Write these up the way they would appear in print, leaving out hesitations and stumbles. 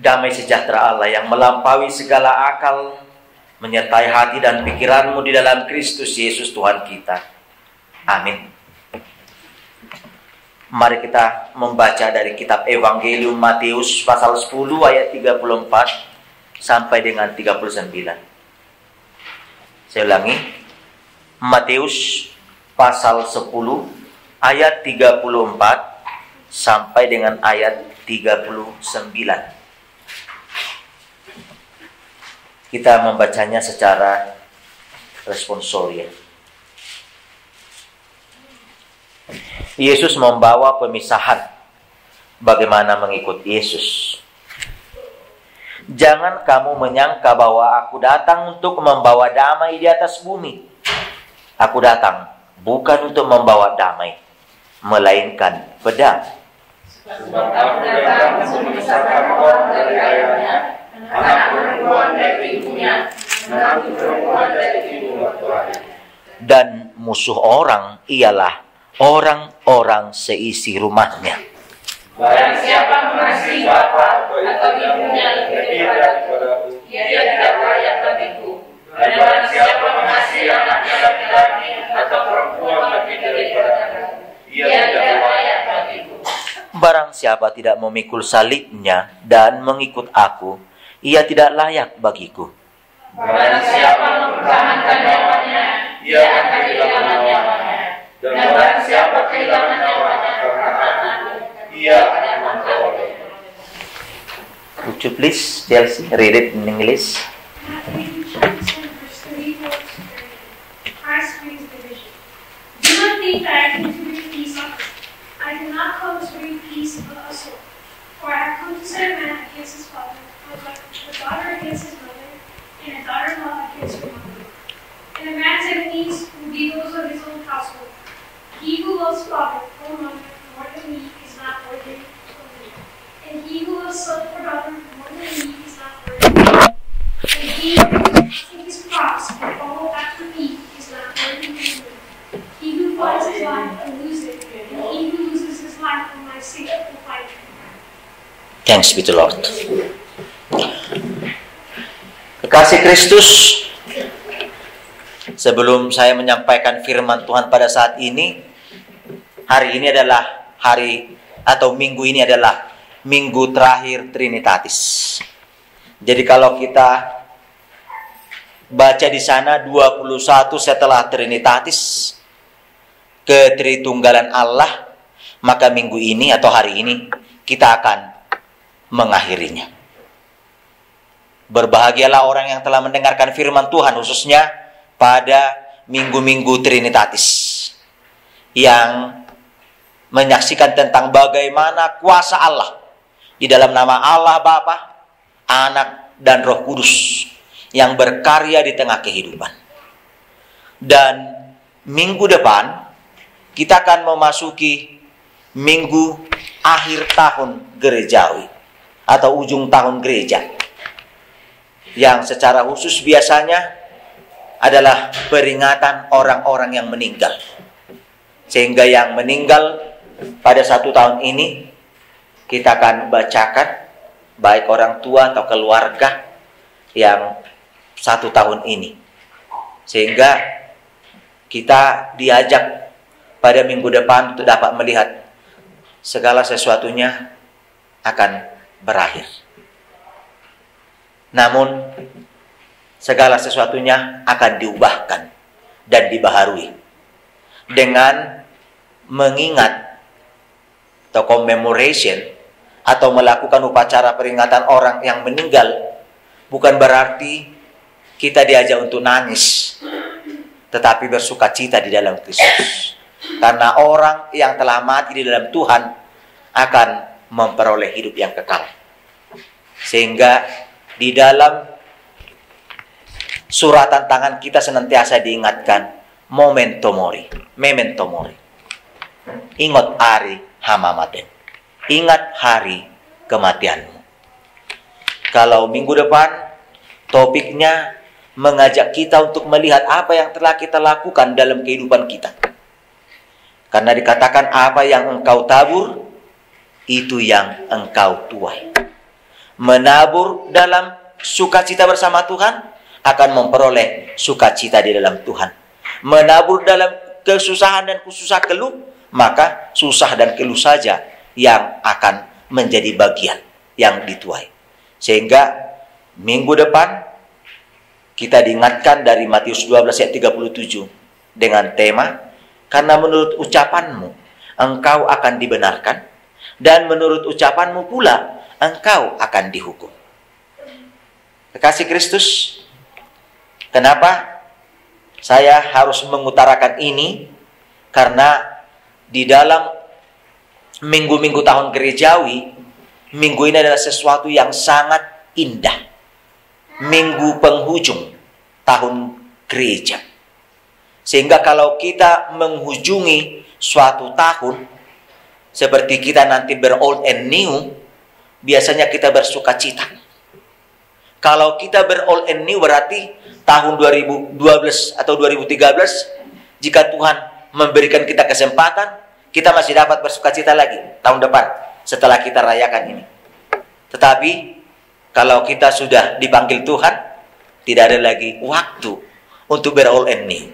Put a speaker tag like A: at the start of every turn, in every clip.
A: Damai sejahtera Allah yang melampaui segala akal menyertai hati dan pikiranmu di dalam Kristus Yesus Tuhan kita. Amin. Mari kita membaca dari kitab Evangelium Matius pasal 10 ayat 34 sampai dengan 39. Saya ulangi. Matius pasal 10 ayat 34 sampai dengan ayat 39. Kita membacanya secara responsorial. Yesus membawa pemisahan bagaimana mengikut Yesus. Jangan kamu menyangka bahwa aku datang untuk membawa damai di atas bumi. Aku datang bukan untuk membawa damai, melainkan pedang.
B: Sebab aku datang untuk memisahkan orang dari ayahnya, anak perempuan dari ibunya, menantu perempuan dari ibu mertuanya.
A: Dan musuh orang ialah orang-orang seisi rumahnya.
B: Barang siapa mengasihi bapa atau ibunya lebih daripada aku, ia tidak layak bagiku. Dan barang siapa mengasihi anaknya laki-laki atau perempuan lebih daripada aku, ia tidak layak bagiku.
A: Barang siapa tidak memikul salibnya dan mengikut aku, ia tidak layak bagiku.
B: Barang siapa mempertahankan nyawanya, ia akan kehilangan nyawanya. Dan barang siapa kehilangan nyawanya karena aku, ia akan memperoleh.
A: Would you please, Chelsea, read it in English?
C: Christ brings division. Do not think that I came to bring peace on earth. I did not come to bring peace but a sword. For I have come to set a man against his father, a daughter against his mother, and a daughter-in-law against her mother. And a man's enemies will be those of his own household. He who loves father or mother more than me is not worthy of me. And he who loves son or daughter more than me is not worthy of me. And he who takes his cross and follow after me is not worthy of me. He who finds his life will lose it, and he who loses his life for my sake will find it.
A: Thanks be to Lord. Kekasih Kristus, sebelum saya menyampaikan firman Tuhan pada saat ini, hari ini adalah hari atau minggu ini adalah minggu terakhir Trinitatis. Jadi kalau kita baca di sana 21 setelah Trinitatis, ketritunggalan Allah, maka minggu ini atau hari ini kita akan mengakhirinya. Berbahagialah orang yang telah mendengarkan firman Tuhan, khususnya pada minggu-minggu Trinitatis, yang menyaksikan tentang bagaimana kuasa Allah di dalam nama Allah Bapa, Anak, dan Roh Kudus yang berkarya di tengah kehidupan. Dan minggu depan kita akan memasuki minggu akhir tahun gerejawi atau ujung tahun gereja, yang secara khusus biasanya adalah peringatan orang-orang yang meninggal. Sehingga yang meninggal pada satu tahun ini kita akan bacakan, baik orang tua atau keluarga yang satu tahun ini. Sehingga kita diajak pada minggu depan untuk dapat melihat segala sesuatunya akan berakhir. Namun segala sesuatunya akan diubahkan dan dibaharui dengan mengingat atau commemoration atau melakukan upacara peringatan orang yang meninggal. Bukan berarti kita diajak untuk nangis, tetapi bersukacita di dalam Kristus. Karena orang yang telah mati di dalam Tuhan akan memperoleh hidup yang kekal. Sehingga di dalam suratan tangan kita senantiasa diingatkan memento mori. Ingat hari hamamaten. Ingat hari kematianmu. Kalau minggu depan topiknya mengajak kita untuk melihat apa yang telah kita lakukan dalam kehidupan kita. Karena dikatakan apa yang engkau tabur, itu yang engkau tuai. menabur dalam sukacita bersama Tuhan akan memperoleh sukacita di dalam Tuhan. Menabur dalam kesusahan dan susah keluh, maka susah dan keluh saja yang akan menjadi bagian yang dituai. Sehingga minggu depan kita diingatkan dari Matius 12 ayat 37 dengan tema, karena menurut ucapanmu engkau akan dibenarkan, dan menurut ucapanmu pula engkau akan dihukum. Kekasih Kristus, kenapa saya harus mengutarakan ini? Karena di dalam minggu-minggu tahun gerejawi, minggu ini adalah sesuatu yang sangat indah. Minggu penghujung tahun gereja. Sehingga kalau kita menghujungi suatu tahun, seperti kita nanti ber-old and new, biasanya kita bersuka cita. Kalau kita ber-old and new berarti tahun 2012 atau 2013, jika Tuhan memberikan kita kesempatan, kita masih dapat bersuka cita lagi tahun depan setelah kita rayakan ini. Tetapi kalau kita sudah dipanggil Tuhan, tidak ada lagi waktu untuk ber-old and new.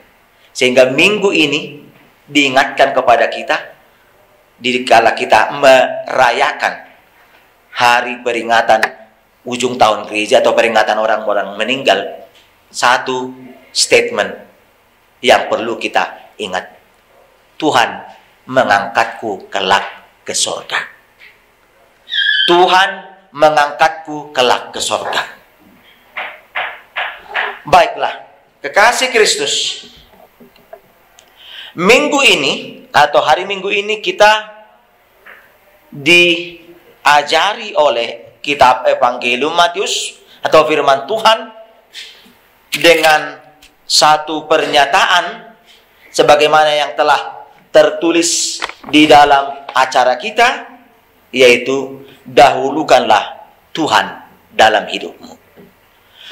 A: Sehingga minggu ini diingatkan kepada kita, dikala kita merayakan hari peringatan ujung tahun gereja atau peringatan orang-orang meninggal, satu statement yang perlu kita ingat. Tuhan mengangkatku kelak ke surga. Tuhan mengangkatku kelak ke surga. Baiklah, kekasih Kristus, minggu ini atau hari Minggu ini kita diajari oleh kitab Evangelium Matius atau firman Tuhan dengan satu pernyataan sebagaimana yang telah tertulis di dalam acara kita, yaitu dahulukanlah Tuhan dalam hidupmu.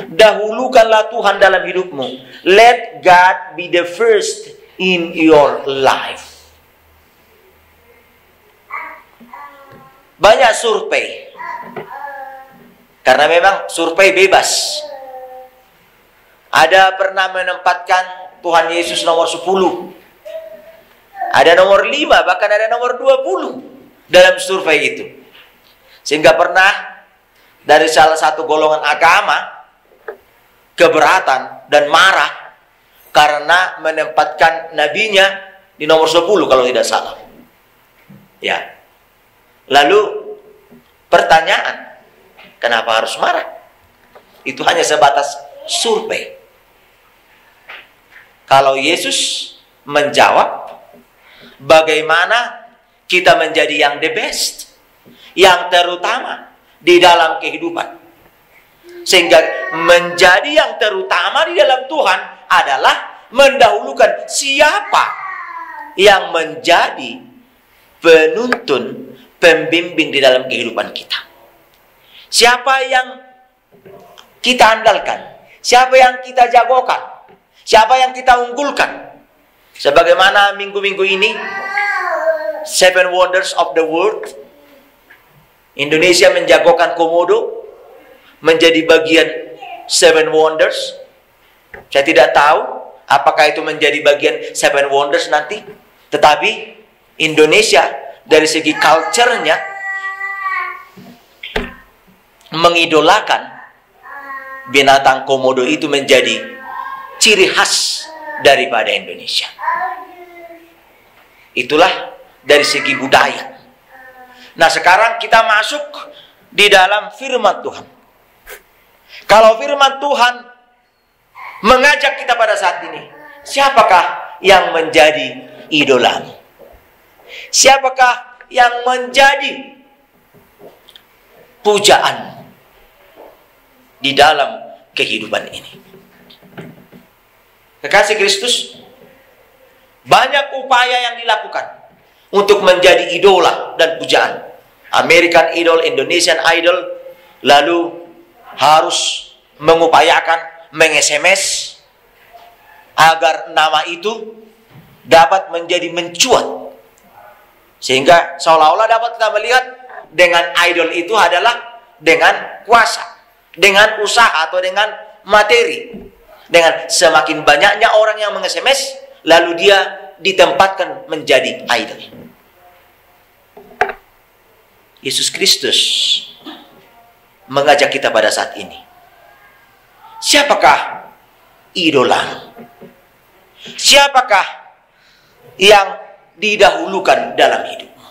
A: Dahulukanlah Tuhan dalam hidupmu. Let God be the first in your life. Banyak survei, karena memang survei bebas. Ada pernah menempatkan Tuhan Yesus nomor 10, ada nomor 5, bahkan ada nomor 20 dalam survei itu. Sehingga pernah dari salah satu golongan agama keberatan dan marah karena menempatkan nabinya di nomor 10 kalau tidak salah. Ya. Lalu pertanyaan, kenapa harus marah? Itu hanya sebatas survei. Kalau Yesus menjawab, bagaimana kita menjadi yang the best, yang terutama di dalam kehidupan. Sehingga menjadi yang terutama di dalam Tuhan adalah mendahulukan siapa yang menjadi penuntun, pembimbing di dalam kehidupan kita. Siapa yang kita andalkan, siapa yang kita jagokan, siapa yang kita unggulkan. Sebagaimana minggu-minggu ini 7 Wonders of the World, Indonesia menjagokan Komodo menjadi bagian 7 Wonders. Saya tidak tahu apakah itu menjadi bagian 7 Wonders nanti. Tetapi Indonesia dari segi culture-nya mengidolakan binatang komodo itu menjadi ciri khas daripada Indonesia. Itulah dari segi budaya. Nah, sekarang kita masuk di dalam firman Tuhan. Kalau firman Tuhan mengajak kita pada saat ini, siapakah yang menjadi idolamu? Siapakah yang menjadi pujaan di dalam kehidupan ini? Kekasih Kristus, banyak upaya yang dilakukan untuk menjadi idola dan pujaan. American Idol, Indonesian Idol, lalu harus mengupayakan meng-SMS agar nama itu dapat menjadi mencuat. Sehingga seolah-olah dapat kita melihat dengan idol itu adalah dengan kuasa, dengan usaha atau dengan materi. Dengan semakin banyaknya orang yang meng-SMS, lalu dia ditempatkan menjadi idol. Yesus Kristus mengajak kita pada saat ini. Siapakah idola? Siapakah yang didahulukan dalam hidupmu?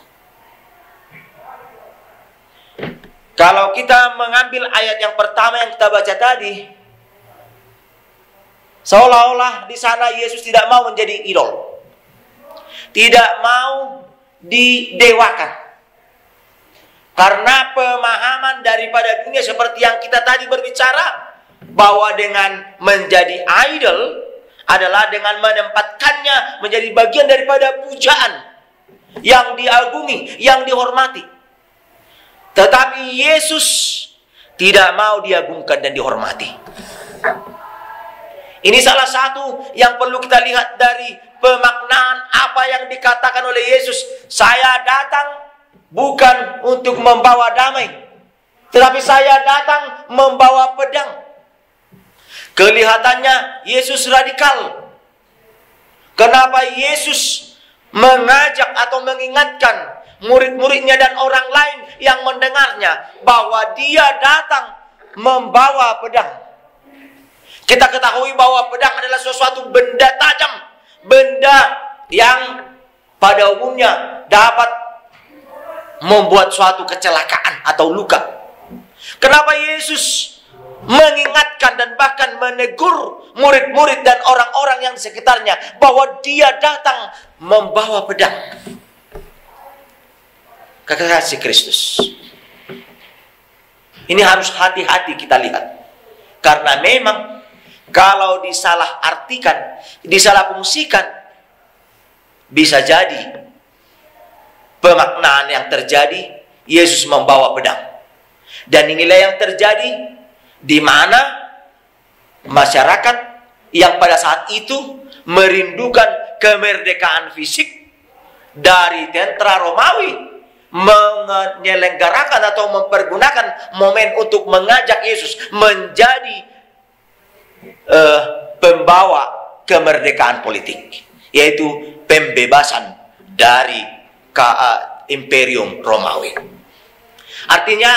A: Kalau kita mengambil ayat yang pertama yang kita baca tadi, seolah-olah di sana Yesus tidak mau menjadi idol, tidak mau didewakan. Karena pemahaman daripada dunia seperti yang kita tadi berbicara, bahwa dengan menjadi idol adalah dengan menempatkannya menjadi bagian daripada pujaan yang diagumi, yang dihormati. Tetapi Yesus tidak mau diagungkan dan dihormati. Ini salah satu yang perlu kita lihat dari pemaknaan apa yang dikatakan oleh Yesus. Saya datang bukan untuk membawa damai, tetapi saya datang membawa pedang. Kelihatannya Yesus radikal. Kenapa Yesus mengajak atau mengingatkan murid-muridnya dan orang lain yang mendengarnya bahwa dia datang membawa pedang? Kita ketahui bahwa pedang adalah sesuatu benda tajam, benda yang pada umumnya dapat membuat suatu kecelakaan atau luka. Kenapa Yesus mengingatkan dan bahkan menegur murid-murid dan orang-orang yang di sekitarnya bahwa dia datang membawa pedang? Kekasih Kristus, ini harus hati-hati kita lihat. Karena memang kalau disalah artikan, disalah fungsikan, bisa jadi pemaknaan yang terjadi Yesus membawa pedang. Dan inilah yang terjadi di mana masyarakat yang pada saat itu merindukan kemerdekaan fisik dari tentara Romawi menyelenggarakan atau mempergunakan momen untuk mengajak Yesus menjadi pembawa kemerdekaan politik, yaitu pembebasan dari Imperium Romawi. Artinya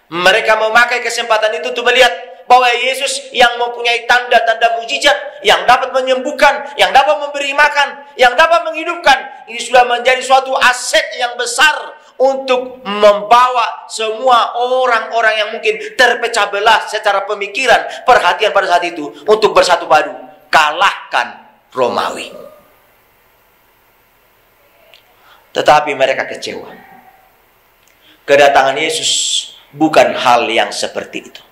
A: mereka memakai kesempatan itu untuk melihat bahwa Yesus yang mempunyai tanda-tanda mujizat, yang dapat menyembuhkan, yang dapat memberi makan, yang dapat menghidupkan, ini sudah menjadi suatu aset yang besar untuk membawa semua orang-orang yang mungkin terpecah belah secara pemikiran, perhatian pada saat itu untuk bersatu padu, kalahkan Romawi. Tetapi mereka kecewa. Kedatangan Yesus bukan hal yang seperti itu.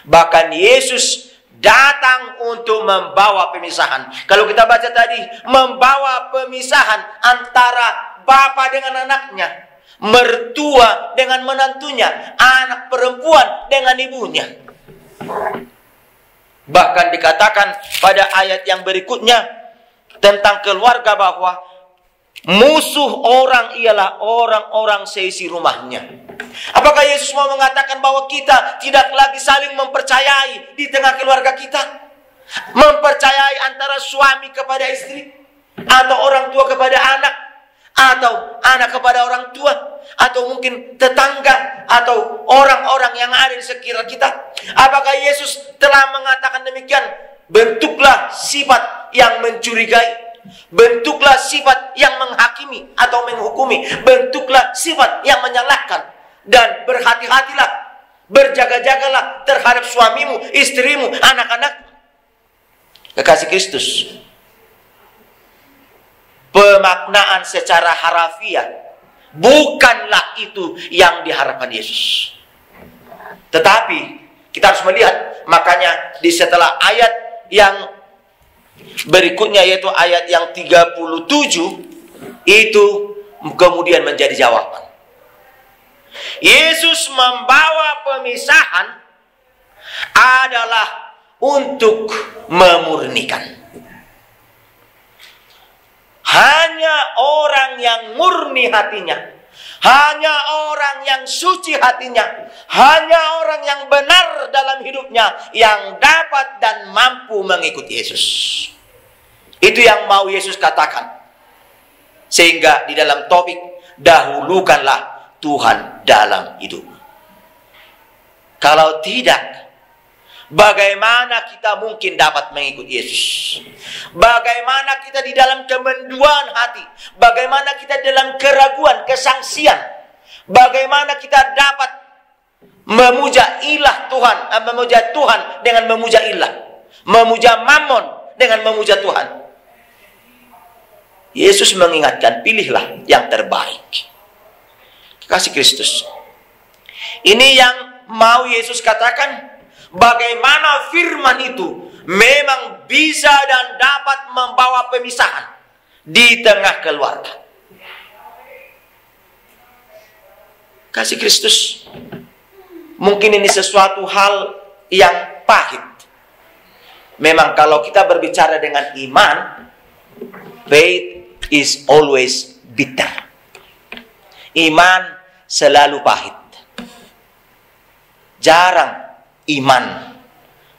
A: Bahkan Yesus datang untuk membawa pemisahan. Kalau kita baca tadi, membawa pemisahan antara bapa dengan anaknya, mertua dengan menantunya, anak perempuan dengan ibunya. Bahkan dikatakan pada ayat yang berikutnya tentang keluarga bahwa musuh orang ialah orang-orang seisi rumahnya. Apakah Yesus mau mengatakan bahwa kita tidak lagi saling mempercayai di tengah keluarga kita? Mempercayai antara suami kepada istri, atau orang tua kepada anak, atau anak kepada orang tua, atau mungkin tetangga, atau orang-orang yang ada di sekitar kita? Apakah Yesus telah mengatakan demikian? Bentuklah sifat yang mencurigai, bentuklah sifat yang menghakimi atau menghukumi, bentuklah sifat yang menyalahkan, dan berhati-hatilah, berjaga-jagalah terhadap suamimu, istrimu, anak-anak. Kekasih Kristus, pemaknaan secara harafiah bukanlah itu yang diharapkan Yesus. Tetapi kita harus melihat, makanya di setelah ayat yang berikutnya, yaitu ayat yang 37, itu kemudian menjadi jawaban. Yesus membawa pemisahan adalah untuk memurnikan. Hanya orang yang murni hatinya, Hanya orang yang suci hatinya, hanya orang yang benar dalam hidupnya yang dapat dan mampu mengikut Yesus. Itu yang mau Yesus katakan. Sehingga di dalam topik, dahulukanlah Tuhan dalam hidup. Kalau tidak, bagaimana kita mungkin dapat mengikut Yesus? Bagaimana kita di dalam kemenduan hati? Bagaimana kita dalam keraguan, kesangsian? Bagaimana kita dapat memuja ilah Tuhan, memuja Tuhan dengan memuja ilah, memuja Mammon dengan memuja Tuhan? Yesus mengingatkan, pilihlah yang terbaik. Kasih Kristus. Ini yang mau Yesus katakan. Bagaimana firman itu memang bisa dan dapat membawa pemisahan di tengah keluarga. Kasih Kristus. Mungkin ini sesuatu hal yang pahit. Memang kalau kita berbicara dengan iman, faith is always bitter. Iman selalu pahit. Jarang iman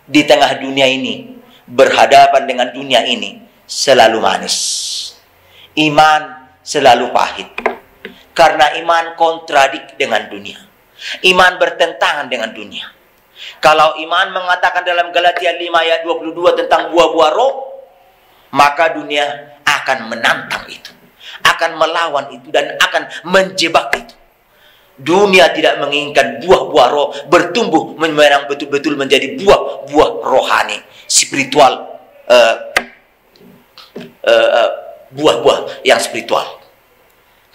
A: di tengah dunia ini, berhadapan dengan dunia ini, selalu manis. Iman selalu pahit. Karena iman kontradik dengan dunia. Iman bertentangan dengan dunia. Kalau iman mengatakan dalam Galatia 5 ayat 22 tentang buah-buah roh, maka dunia akan menantang itu, akan melawan itu, dan akan menjebak itu. Dunia tidak menginginkan buah-buah roh bertumbuh memang betul-betul menjadi buah-buah rohani, spiritual, buah-buah yang spiritual.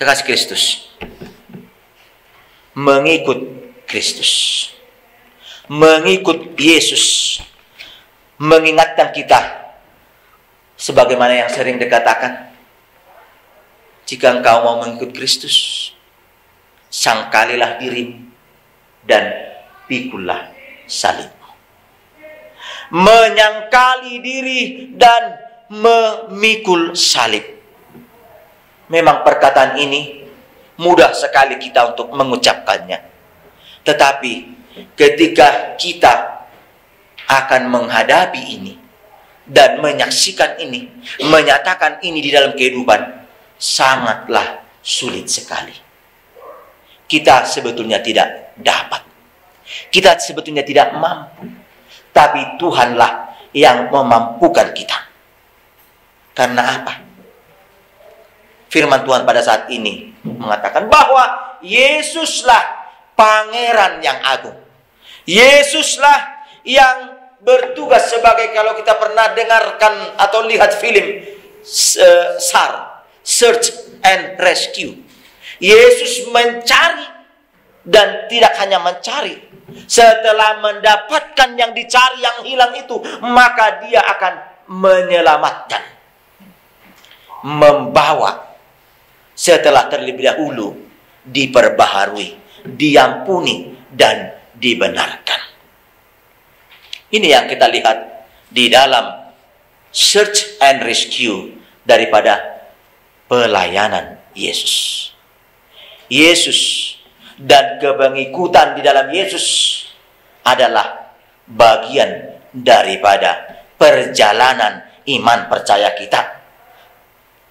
A: Kekasih Kristus, mengikut Kristus, mengikut Yesus, mengingatkan kita sebagaimana yang sering dikatakan, jika engkau mau mengikut Kristus, sangkalilah dirimu dan pikulah salibmu. Menyangkali diri dan memikul salib. Memang perkataan ini mudah sekali kita untuk mengucapkannya. Tetapi ketika kita akan menghadapi ini dan menyaksikan ini, menyatakan ini di dalam kehidupan, sangatlah sulit sekali. Kita sebetulnya tidak dapat. Kita sebetulnya tidak mampu. Tapi Tuhanlah yang memampukan kita. Karena apa? Firman Tuhan pada saat ini mengatakan bahwa Yesuslah Pangeran yang agung. Yesuslah yang bertugas sebagai, kalau kita pernah dengarkan atau lihat film SAR, Search and Rescue. Yesus mencari, dan tidak hanya mencari. Setelah mendapatkan yang dicari, yang hilang itu, maka dia akan menyelamatkan, membawa. Setelah terlebih dahulu diperbaharui, diampuni, dan dibenarkan. Ini yang kita lihat di dalam Search and Rescue daripada pelayanan Yesus. Yesus dan kepengikutan di dalam Yesus adalah bagian daripada perjalanan iman percaya kita.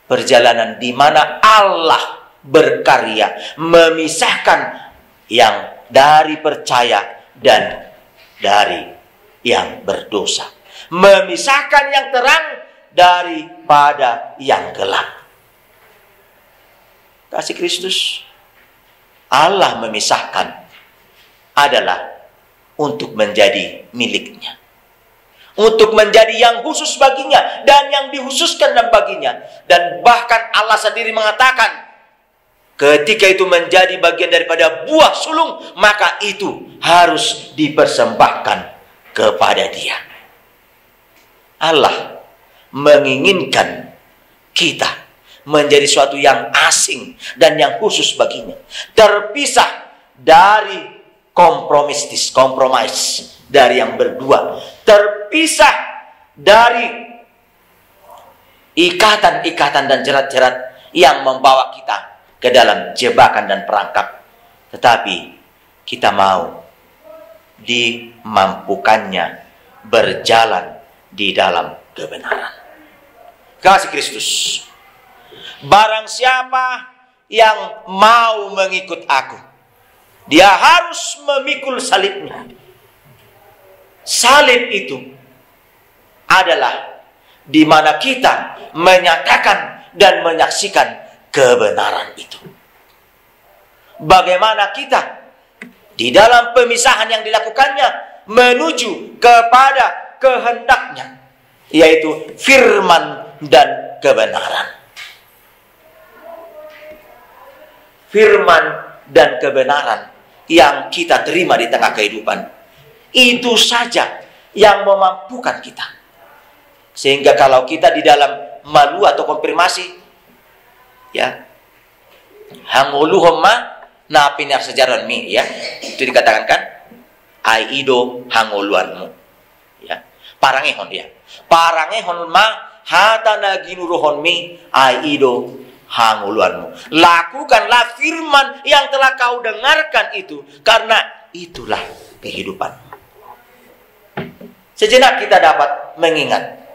A: Perjalanan di mana Allah berkarya memisahkan yang dari percaya dan dari yang berdosa. Memisahkan yang terang daripada yang gelap. Kasih Kristus, Allah memisahkan adalah untuk menjadi miliknya, untuk menjadi yang khusus baginya dan yang dikhususkan dan baginya. Dan bahkan Allah sendiri mengatakan, ketika itu menjadi bagian daripada buah sulung, maka itu harus dipersembahkan kepada Dia. Allah menginginkan kita menjadi suatu yang asing dan yang khusus baginya, terpisah dari kompromis dari yang berdua, terpisah dari ikatan-ikatan dan jerat-jerat yang membawa kita ke dalam jebakan dan perangkap, tetapi kita mau dimampukannya berjalan di dalam kebenaran. Kasih Kristus. Barang siapa yang mau mengikut aku, dia harus memikul salibnya. Salib itu adalah di mana kita menyatakan dan menyaksikan kebenaran itu. Bagaimana kita di dalam pemisahan yang dilakukannya menuju kepada kehendaknya, yaitu firman dan kebenaran. Firman dan kebenaran yang kita terima di tengah kehidupan, itu saja yang memampukan kita. Sehingga kalau kita di dalam malu atau konfirmasi, ya, hanguluhum ma napinar sejaran mi, ya, itu dikatakan kan, aido hanguluanmu, ya, parangehon, ya, parangehon ma hata naginuruhon mi aido hanguluanmu. Lakukanlah firman yang telah kau dengarkan itu, karena itulah kehidupanmu. Sejenak kita dapat mengingat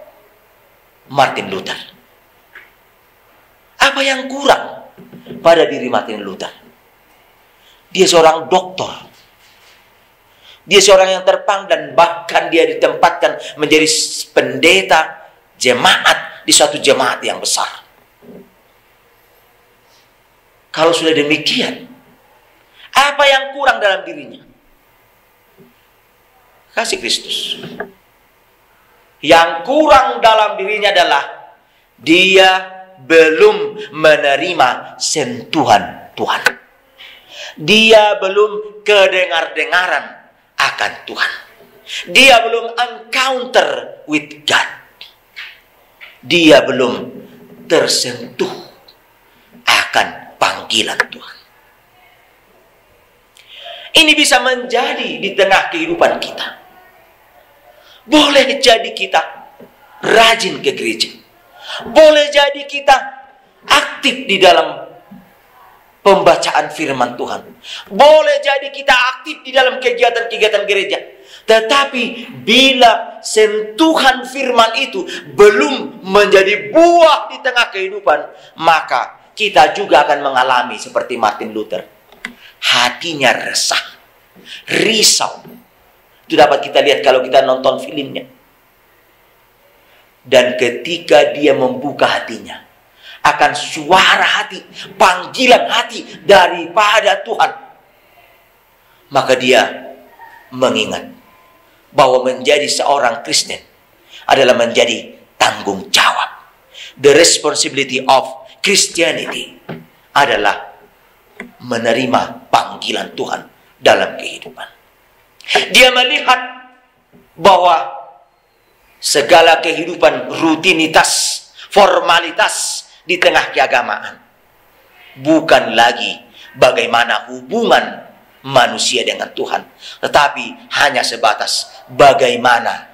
A: Martin Luther. Apa yang kurang pada diri Martin Luther? Dia seorang doktor. Dia seorang yang terpang dan bahkan dia ditempatkan menjadi pendeta jemaat di suatu jemaat yang besar. Kalau sudah demikian, apa yang kurang dalam dirinya? Kasih Kristus. Yang kurang dalam dirinya adalah dia belum menerima sentuhan Tuhan. Dia belum kedengar-dengaran akan Tuhan. Dia belum encounter with God. Dia belum tersentuh akan panggilan Tuhan. Ini bisa menjadi di tengah kehidupan kita. Boleh jadi kita rajin ke gereja. Boleh jadi kita aktif di dalam pembacaan firman Tuhan. Boleh jadi kita aktif di dalam kegiatan-kegiatan gereja. Tetapi bila sentuhan firman itu belum menjadi buah di tengah kehidupan, maka kita juga akan mengalami seperti Martin Luther. Hatinya resah, risau. Itu dapat kita lihat kalau kita nonton filmnya. Dan ketika dia membuka hatinya akan suara hati, panggilan hati daripada Tuhan, maka dia mengingat bahwa menjadi seorang Kristen adalah menjadi tanggung jawab. The responsibility of Christianity adalah menerima panggilan Tuhan dalam kehidupan. Dia melihat bahwa segala kehidupan rutinitas, formalitas di tengah keagamaan bukan lagi bagaimana hubungan manusia dengan Tuhan, tetapi hanya sebatas bagaimana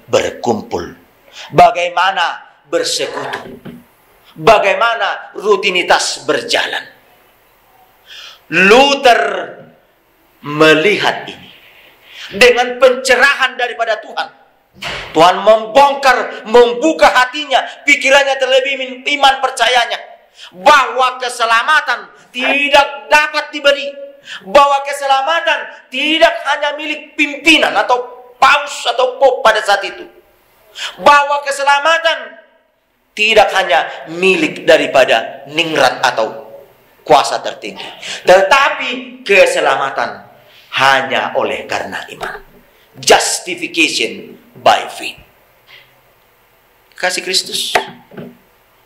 A: berkumpul, bagaimana bersekutu, bagaimana rutinitas berjalan. Luther melihat ini dengan pencerahan daripada Tuhan. Tuhan membongkar, membuka hatinya, pikirannya, terlebih iman percayanya, bahwa keselamatan tidak dapat dibeli, bahwa keselamatan tidak hanya milik pimpinan atau paus atau pop pada saat itu, bahwa keselamatan tidak hanya milik daripada ningrat atau kuasa tertinggi, tetapi keselamatan hanya oleh karena iman. Justification by faith. Kasih Kristus.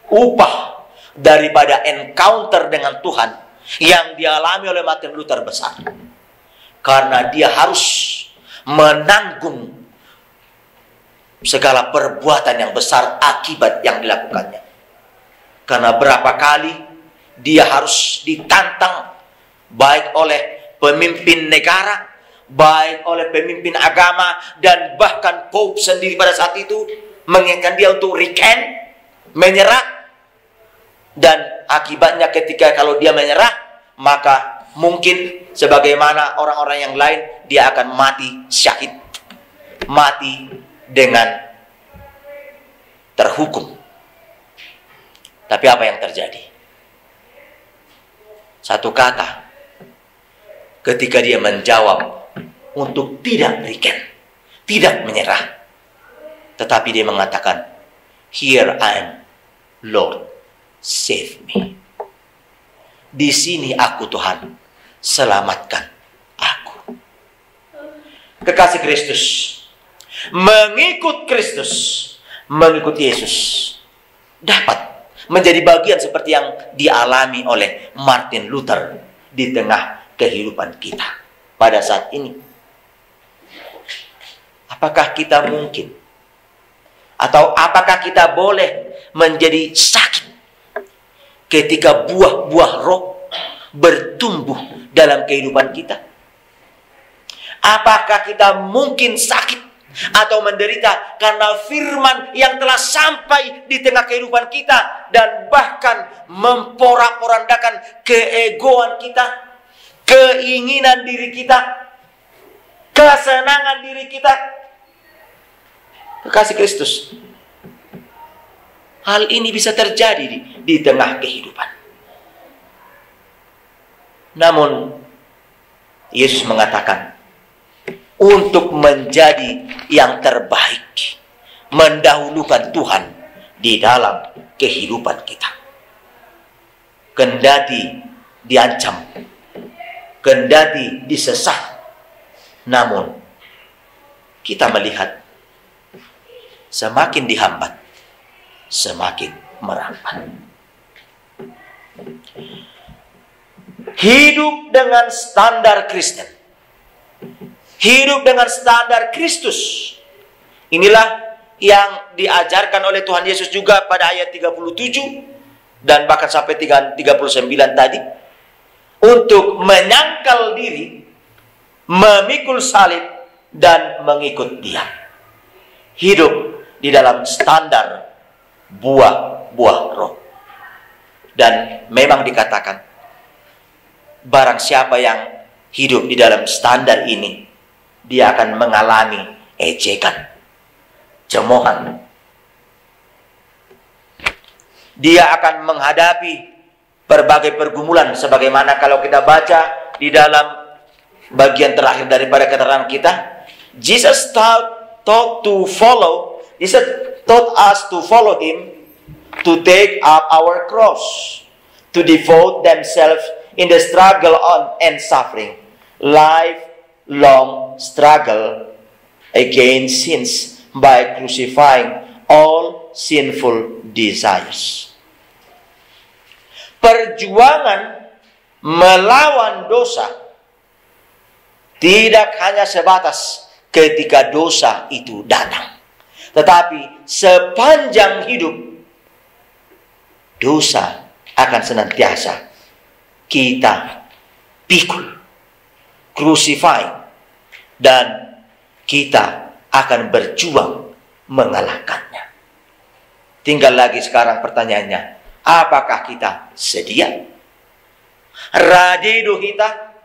A: Upah daripada encounter dengan Tuhan yang dialami oleh Martin Luther besar. Karena dia harus menanggung segala perbuatan yang besar akibat yang dilakukannya. Karena berapa kali dia harus ditantang baik oleh pemimpin negara, baik oleh pemimpin agama, dan bahkan Pope sendiri pada saat itu mengingatkan dia untuk recant, menyerah. Dan akibatnya ketika kalau dia menyerah, maka mungkin sebagaimana orang-orang yang lain, dia akan mati syahid. Mati dengan terhukum. Tapi apa yang terjadi? Satu kata, ketika dia menjawab untuk tidak berikan, tidak menyerah, tetapi dia mengatakan, "Here I am, Lord, save me." Di sini aku, Tuhan, selamatkan aku. Kekasih Kristus, mengikut Kristus, mengikut Yesus, dapat menjadi bagian seperti yang dialami oleh Martin Luther di tengah kehidupan kita pada saat ini. Apakah kita mungkin, atau apakah kita boleh menjadi sakit ketika buah-buah roh bertumbuh dalam kehidupan kita? Apakah kita mungkin sakit atau menderita karena firman yang telah sampai di tengah kehidupan kita dan bahkan memporak-porandakan keegoan kita, keinginan diri kita, kesenangan diri kita? Kekasih Kristus, hal ini bisa terjadi di tengah kehidupan. Namun Yesus mengatakan, untuk menjadi yang terbaik, mendahulukan Tuhan di dalam kehidupan kita. Kendati diancam, kendati disesat, namun kita melihat semakin dihambat, semakin merambat. Hidup dengan standar Kristen, hidup dengan standar Kristus, inilah yang diajarkan oleh Tuhan Yesus juga pada ayat 37 dan bahkan sampai 39 tadi. Untuk menyangkal diri, memikul salib, dan mengikut Dia. Hidup di dalam standar buah-buah roh. Dan memang dikatakan, barang siapa yang hidup di dalam standar ini, dia akan mengalami ejekan, cemoohan. Dia akan menghadapi berbagai pergumulan, sebagaimana kalau kita baca di dalam bagian terakhir daripada keterangan kita, Jesus taught us to follow Him, to take up our cross, to devote themselves in the struggle and suffering, lifelong struggle against sins by crucifying all sinful desires. Perjuangan melawan dosa tidak hanya sebatas ketika dosa itu datang, tetapi sepanjang hidup dosa akan senantiasa kita pikul, crucify, dan kita akan berjuang mengalahkannya. Tinggal lagi sekarang pertanyaannya, apakah kita sedia? Radedo kita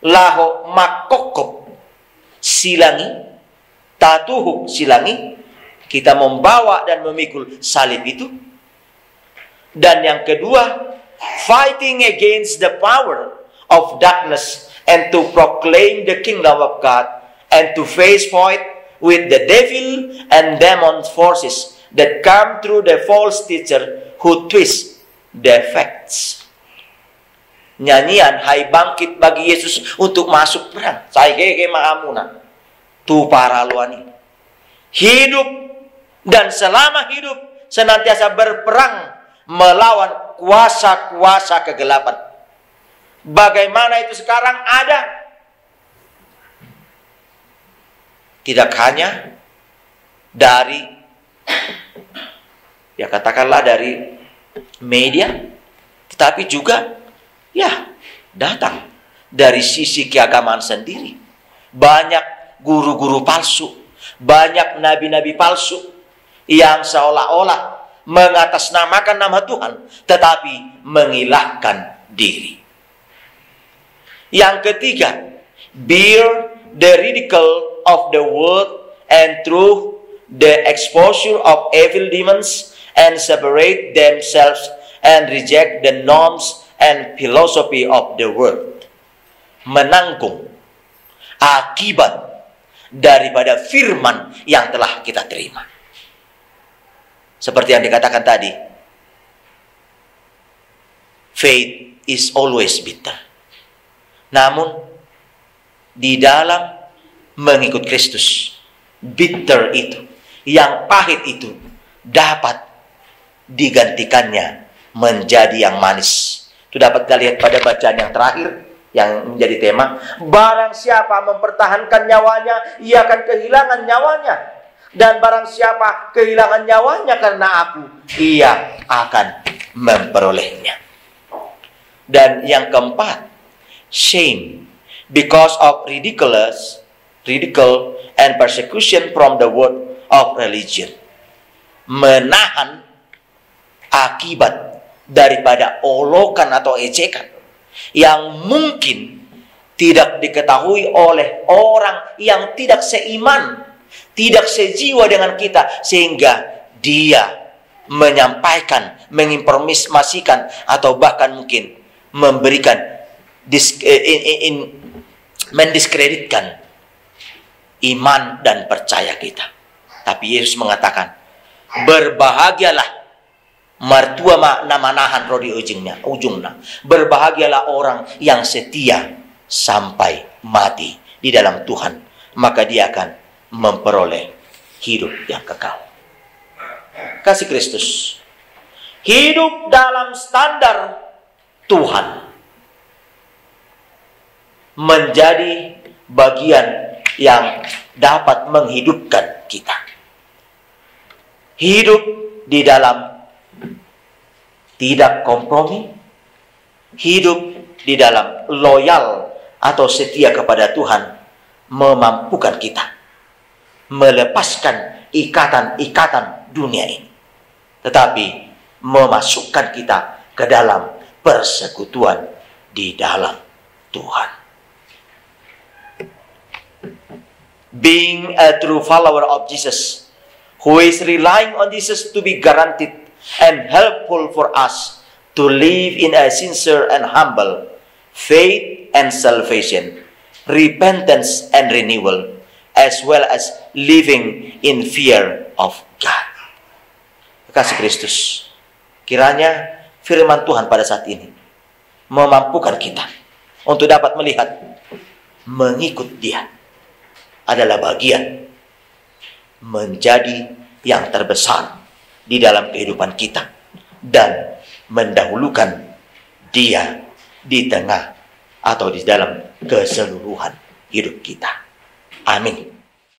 A: laho makokop silangi, tatuhuk silangi, kita membawa dan memikul salib itu. Dan yang kedua, fighting against the power of darkness and to proclaim the kingdom of God and to face fight with the devil and demon forces that come through the false teacher who twist the facts. Nyanyian hai bangkit bagi Yesus untuk masuk perang. Saya keke maamuna tu para luani. Hidup dan selama hidup senantiasa berperang melawan kuasa-kuasa kegelapan. Bagaimana itu sekarang ada? Tidak hanya dari, ya katakanlah dari media, tetapi juga ya datang dari sisi keagamaan sendiri. Banyak guru-guru palsu, banyak nabi-nabi palsu yang seolah-olah mengatasnamakan nama Tuhan, tetapi mengilahkan diri. Yang ketiga, bear the ridicule of the world and through the exposure of evil demons and separate themselves and reject the norms and philosophy of the world. Menanggung akibat daripada firman yang telah kita terima. Seperti yang dikatakan tadi, faith is always bitter. Namun, di dalam mengikut Kristus, bitter itu, yang pahit itu, dapat digantikannya menjadi yang manis. Itu dapat kita lihat pada bacaan yang terakhir, yang menjadi tema. Barang siapa mempertahankan nyawanya, ia akan kehilangan nyawanya. Dan barang siapa kehilangan nyawanya karena aku, ia akan memperolehnya. Dan yang keempat, shame because of ridicule and persecution from the word of religion. Menahan akibat daripada olokan atau ejekan yang mungkin tidak diketahui oleh orang yang tidak seiman, tidak sejiwa dengan kita, sehingga dia menyampaikan, menginformasikan, atau bahkan mungkin memberikan mendiskreditkan iman dan percaya kita. Tapi Yesus mengatakan, berbahagialah martua namanahan rodi ujungnya. Berbahagialah orang yang setia sampai mati di dalam Tuhan, maka dia akan memperoleh hidup yang kekal. Kasih Kristus, hidup dalam standar Tuhan menjadi bagian yang dapat menghidupkan kita. Hidup di dalam tidak kompromi, hidup di dalam loyal atau setia kepada Tuhan, memampukan kita melepaskan ikatan-ikatan dunia ini, tetapi memasukkan kita ke dalam persekutuan di dalam Tuhan. Being a true follower of Jesus, who is relying on Jesus to be guaranteed and helpful for us to live in a sincere and humble faith and salvation, repentance and renewal, as well as living in fear of God. Kasih Kristus, kiranya firman Tuhan pada saat ini memampukan kita untuk dapat melihat mengikut Dia adalah bagian menjadi yang terbesar di dalam kehidupan kita dan mendahulukan Dia di tengah atau di dalam keseluruhan hidup kita. Amin.